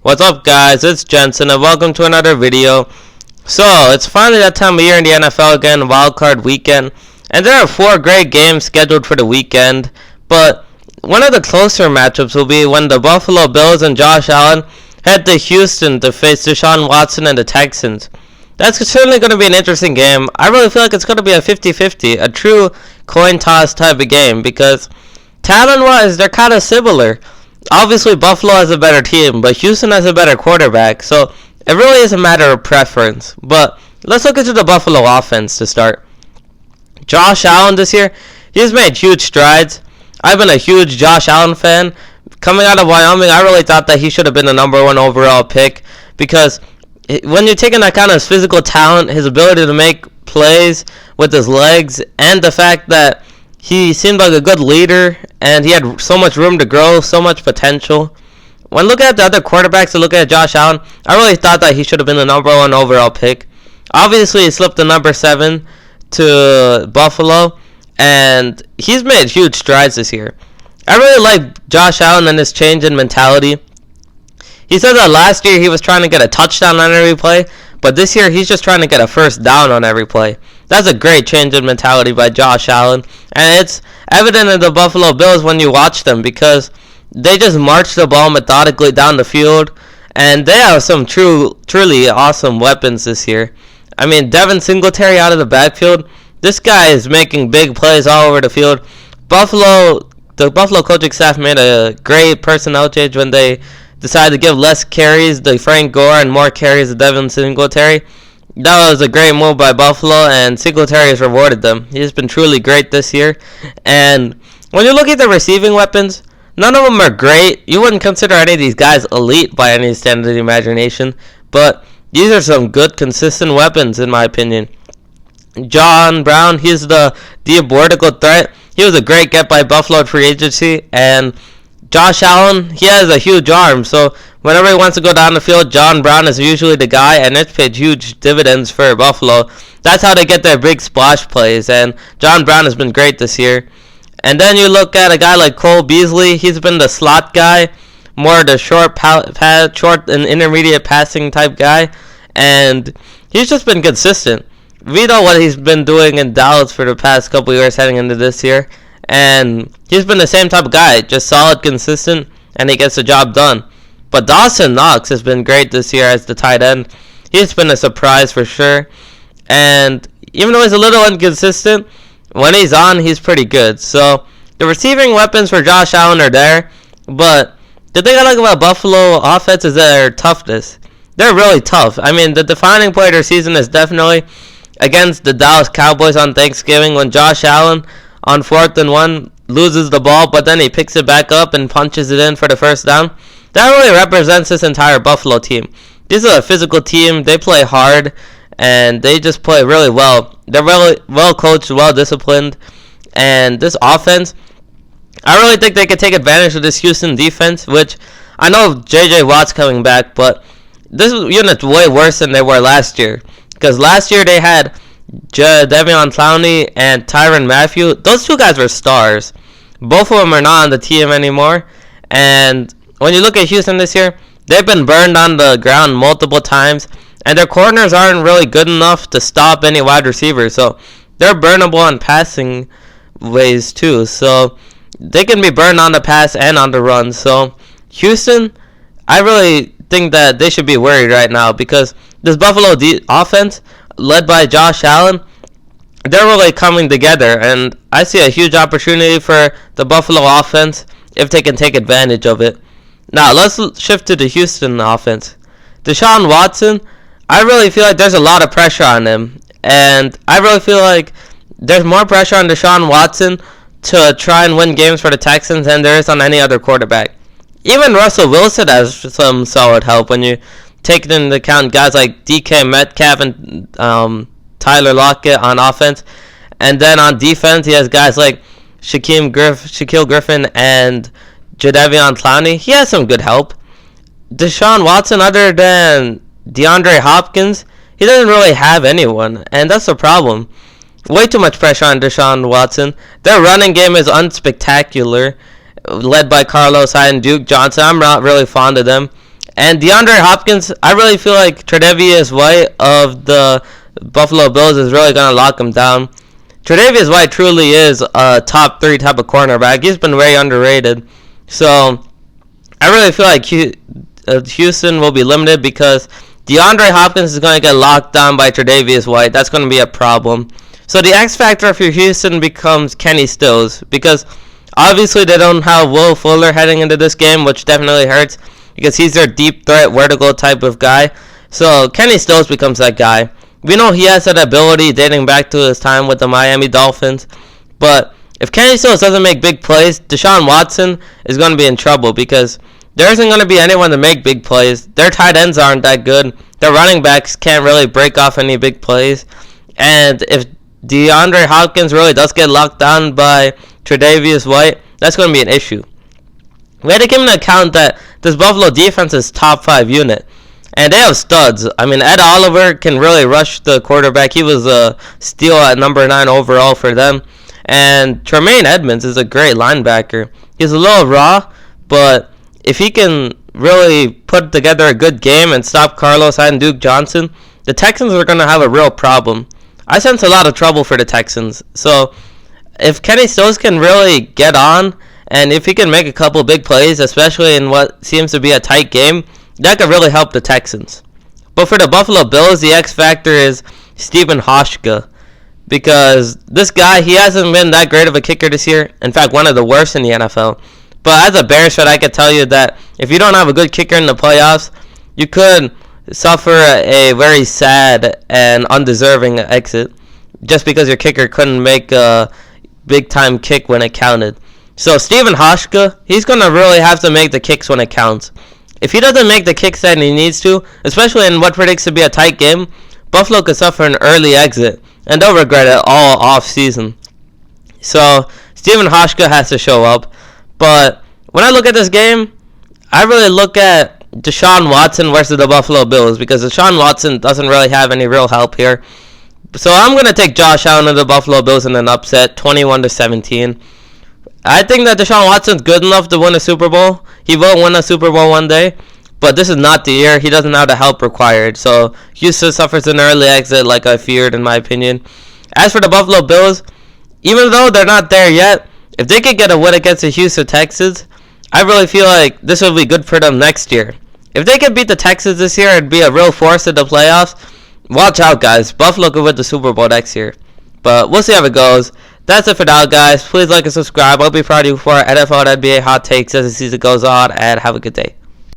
What's up, guys? It's Jensen and welcome to another video. So, it's finally that time of year in the NFL again, wildcard weekend. And there are 4 great games scheduled for the weekend. But one of the closer matchups will be when the Buffalo Bills and Josh Allen head to Houston to face Deshaun Watson and the Texans. That's certainly going to be an interesting game. I really feel like it's going to be a 50-50, a true coin toss type of game, because talent-wise, they're kind of similar. Obviously, Buffalo has a better team, but Houston has a better quarterback, so it really is a matter of preference. But let's look into the Buffalo offense to start. Josh Allen this year, he's made huge strides. I've been a huge Josh Allen fan. Coming out of Wyoming, I really thought that he should have been the number 1 overall pick, because when you're taking that kind of physical talent, his ability to make plays with his legs, and the fact that he seemed like a good leader, and he had so much room to grow, so much potential. When looking at the other quarterbacks and looking at Josh Allen, I really thought that he should have been the number 1 overall pick. Obviously, he slipped to number 7 to Buffalo, and he's made huge strides this year. I really like Josh Allen and his change in mentality. He said that last year he was trying to get a touchdown on every play, but this year he's just trying to get a first down on every play. That's a great change in mentality by Josh Allen, and it's evident in the Buffalo Bills when you watch them, because they just march the ball methodically down the field, and they have some truly awesome weapons this year. I mean, Devin Singletary out of the backfield, this guy is making big plays all over the field. The Buffalo coaching staff made a great personnel change when they decided to give less carries to Frank Gore and more carries to Devin Singletary. That was a great move by Buffalo, and Singletary has rewarded them. He's been truly great this year. And when you look at the receiving weapons, none of them are great. You wouldn't consider any of these guys elite by any standard of the imagination, but these are some good, consistent weapons, in my opinion. John Brown, he's the abortical threat. He was a great get by Buffalo at free agency, and Josh Allen, he has a huge arm, so whenever he wants to go down the field, John Brown is usually the guy, and it's paid huge dividends for Buffalo. That's how they get their big splash plays, and John Brown has been great this year. And then you look at a guy like Cole Beasley. He's been the slot guy, more the short and intermediate passing type guy, and he's just been consistent. We know what he's been doing in Dallas for the past couple years heading into this year, and he's been the same type of guy, just solid, consistent, and he gets the job done. But Dawson Knox has been great this year as the tight end. He's been a surprise for sure. And even though he's a little inconsistent, when he's on, he's pretty good. So the receiving weapons for Josh Allen are there. But the thing I like about Buffalo offense is their toughness. They're really tough. I mean, the defining play of their season is definitely against the Dallas Cowboys on Thanksgiving, when Josh Allen on 4th and 1 loses the ball, but then he picks it back up and punches it in for the first down. That really represents this entire Buffalo team. This is a physical team. They play hard, and they just play really well. They're really well coached, well disciplined, and this offense, I really think they could take advantage of this Houston defense, which I know J.J. Watt's coming back, but this unit's way worse than they were last year, because last year they had Jadeveon Clowney and Tyrann Mathieu. Those 2 guys were stars. Both of them are not on the team anymore. And when you look at Houston this year, they've been burned on the ground multiple times, and their corners aren't really good enough to stop any wide receivers. So they're burnable on passing ways too. So they can be burned on the pass and on the run. So Houston, I really think that they should be worried right now, because this Buffalo offense, led by Josh Allen, they're really coming together, and I see a huge opportunity for the Buffalo offense if they can take advantage of it. Now, let's shift to the Houston offense. Deshaun Watson, I really feel like there's a lot of pressure on him, and I really feel like there's more pressure on Deshaun Watson to try and win games for the Texans than there is on any other quarterback. Even Russell Wilson has some solid help when you taking into account guys like DK Metcalf and Tyler Lockett on offense. And then on defense, he has guys like Shaquille Griffin and Jadeveon Clowney. He has some good help. Deshaun Watson, other than DeAndre Hopkins, he doesn't really have anyone, and that's the problem. Way too much pressure on Deshaun Watson. Their running game is unspectacular, led by Carlos Hyde and Duke Johnson. I'm not really fond of them. And DeAndre Hopkins, I really feel like Tre'Davious White of the Buffalo Bills is really going to lock him down. Tre'Davious White truly is a top 3 type of cornerback. He's been very underrated. So I really feel like Houston will be limited because DeAndre Hopkins is going to get locked down by Tre'Davious White. That's going to be a problem. So the X factor for Houston becomes Kenny Stills, because obviously they don't have Will Fuller heading into this game, which definitely hurts because he's their deep threat, vertical type of guy. So Kenny Stills becomes that guy. We know he has that ability dating back to his time with the Miami Dolphins, but if Kenny Stills doesn't make big plays, Deshaun Watson is going to be in trouble because there isn't going to be anyone to make big plays. Their tight ends aren't that good. Their running backs can't really break off any big plays. And if DeAndre Hopkins really does get locked down by Tre'Davious White, that's going to be an issue. We had to give into account that this Buffalo defense is top 5 unit. And they have studs. I mean, Ed Oliver can really rush the quarterback. He was a steal at number 9 overall for them. And Tremaine Edmonds is a great linebacker. He's a little raw, but if he can really put together a good game and stop Carlos Hyde and Duke Johnson, the Texans are going to have a real problem. I sense a lot of trouble for the Texans. So if Kenny Stills can really get on, and if he can make a couple big plays, especially in what seems to be a tight game, that could really help the Texans. But for the Buffalo Bills, the X factor is Stephen Hauschka, because this guy, he hasn't been that great of a kicker this year. In fact, one of the worst in the NFL. But as a Bears fan, I can tell you that if you don't have a good kicker in the playoffs, you could suffer a very sad and undeserving exit just because your kicker couldn't make a big-time kick when it counted. So Stephen Hauschka, he's going to really have to make the kicks when it counts. If he doesn't make the kicks that he needs to, especially in what predicts to be a tight game, Buffalo could suffer an early exit, and they'll regret it all off-season. So Stephen Hauschka has to show up. But when I look at this game, I really look at Deshaun Watson versus the Buffalo Bills, because Deshaun Watson doesn't really have any real help here. So I'm going to take Josh Allen of the Buffalo Bills in an upset, 21-17. I think that Deshaun Watson's good enough to win a Super Bowl. He will win a Super Bowl one day, but this is not the year. He doesn't have the help required. So Houston suffers an early exit like I feared, in my opinion. As for the Buffalo Bills, even though they're not there yet, if they could get a win against the Houston Texans, I really feel like this will be good for them next year. If they could beat the Texans this year and be a real force in the playoffs, watch out, guys. Buffalo could win the Super Bowl next year. But we'll see how it goes. That's it for now, guys. Please like and subscribe. I'll be proud of you for our NFL and NBA hot takes as the season goes on, and have a good day.